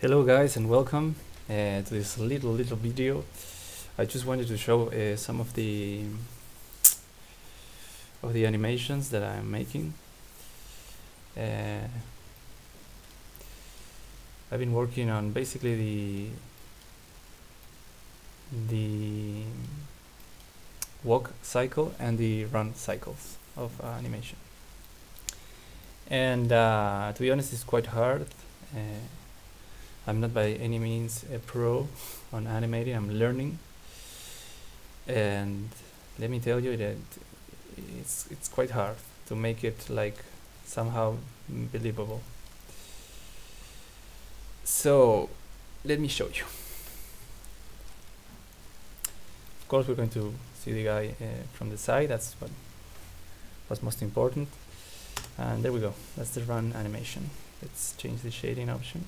Hello guys and welcome to this little video. I just wanted to show some of the animations that I'm making. I've been working on basically the walk cycle and the run cycles of animation. And to be honest, it's quite hard. I'm not by any means a pro on animating. I'm learning, and let me tell you that it's quite hard to make it like somehow believable. So let me show you. Of course, we're going to see the guy from the side. That's what's most important. And there we go. That's the run animation. Let's change the shading option.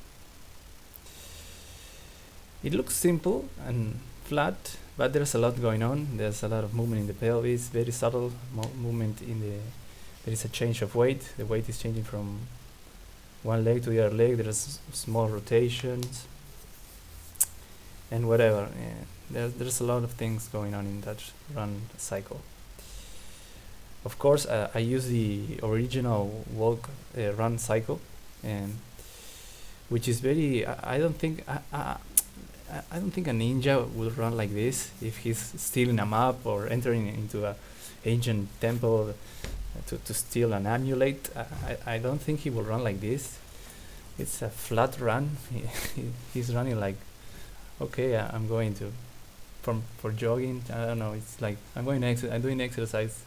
It looks simple and flat, but there's a lot going on. There's a lot of movement in the pelvis, very subtle movement in the. There is a change of weight. The weight is changing from one leg to the other leg. There's small rotations and whatever. There's a lot of things going on in that run cycle. Of course, I use the original walk run cycle, and which is very. I don't think a ninja would run like this if he's stealing a map or entering into a ancient temple to steal an amulet. I don't think he will run like this. It's a flat run. He's running like, okay, I'm going to for jogging. I don't know. It's like I'm doing exercise.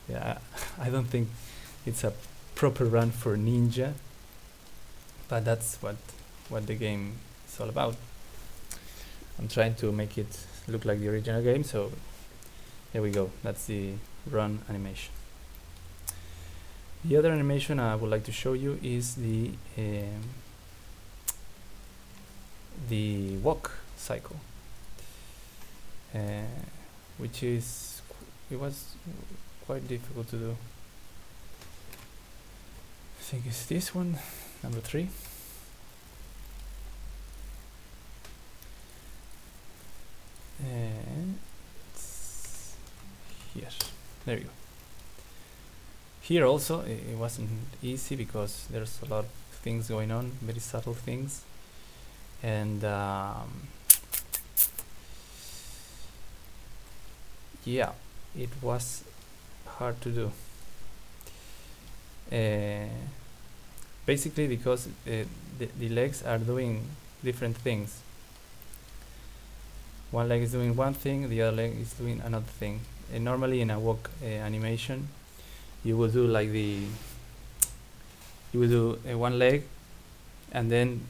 Yeah, I don't think it's a proper run for ninja. But that's what the game is all about. I'm trying to make it look like the original game, so there we go. That's the run animation. The other animation I would like to show you is the walk cycle, which is it was quite difficult to do. I think it's this one, number 3. And here, there you go. Here also it wasn't easy because there's a lot of things going on, very subtle things, and yeah, it was hard to do. Basically because the legs are doing different things. One leg is doing one thing, the other leg is doing another thing. And normally in a walk animation, you will do like one leg, and then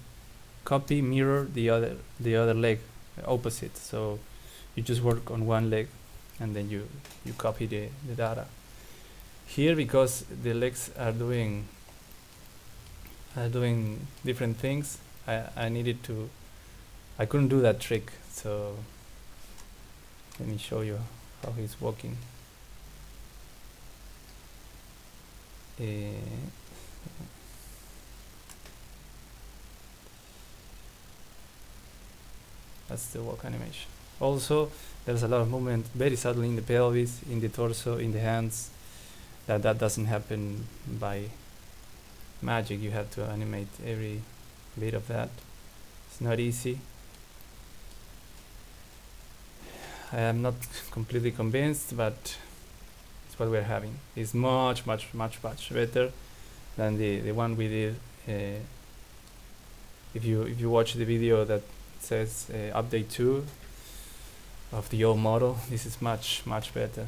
copy mirror the other leg opposite. So you just work on one leg, and then you copy the data. Here, because the legs are doing different things, I couldn't do that trick. So let me show you how he's walking. That's the walk animation. Also, there's a lot of movement, very subtle in the pelvis, in the torso, in the hands. That doesn't happen by magic. You have to animate every bit of that. It's not easy. I am not completely convinced, but it's what we're having. It's much better than the one we did. If you watch the video that says update 2 of the old model, this is much better.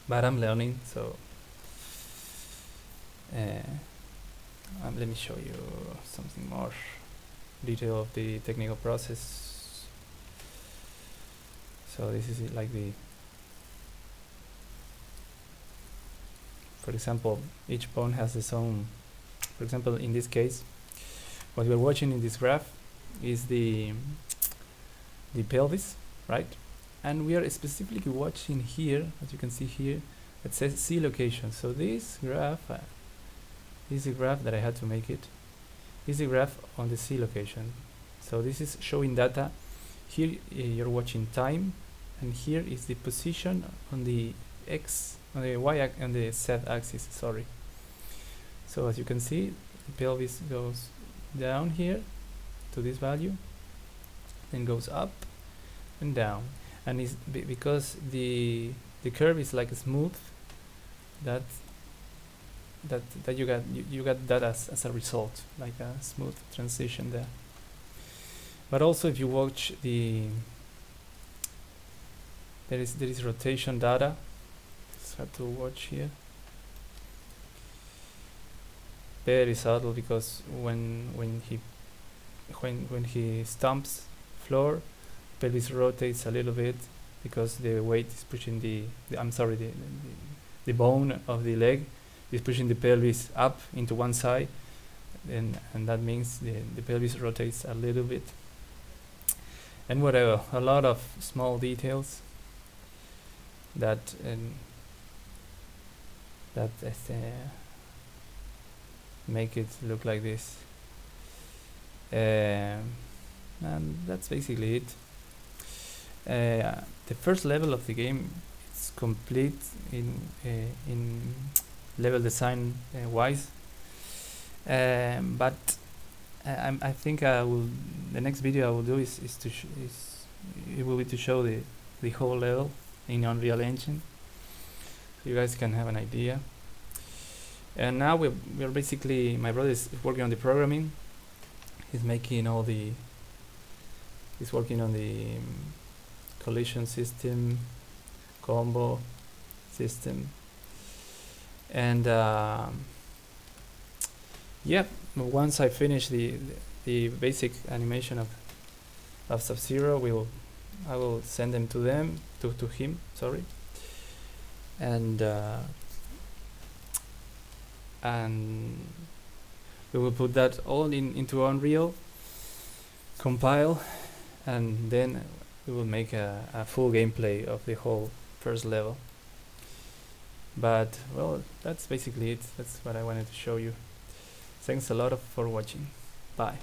But I'm learning, so let me show you something more detail of the technical process. So this is like for example, each bone has its own. For example, in this case, what we're watching in this graph is the pelvis, right? And we are specifically watching here, as you can see here, it says C location. So this graph is a graph that I had to make it. is the graph on the C location. So this is showing data. Here you're watching time, and here is the position on the X, on the Y, on the Z axis. Sorry. So as you can see, the pelvis goes down here to this value, then goes up and down, and is because the curve is like smooth. That you got that as a result, like a smooth transition there. But also, if you watch there is rotation data. It's hard to watch here. Very subtle, because when he stomps floor, pelvis rotates a little bit because the weight is pushing the bone of the leg is pushing the pelvis up into one side, and that means the pelvis rotates a little bit. And whatever, a lot of small details that make it look like this. And that's basically it. The first level of the game is complete in level design wise, but I think the next video I will do is it will be to show the whole level in Unreal Engine, so you guys can have an idea. And now we're basically, my brother is working on the programming. He's making he's working on the collision system, combo system, and yeah, once I finish the basic animation of Sub-Zero, I will send them to him, sorry, and we will put that all into Unreal, compile, and then we will make a full gameplay of the whole first level. But well, that's basically it. That's what I wanted to show you. Thanks a lot for watching. Bye.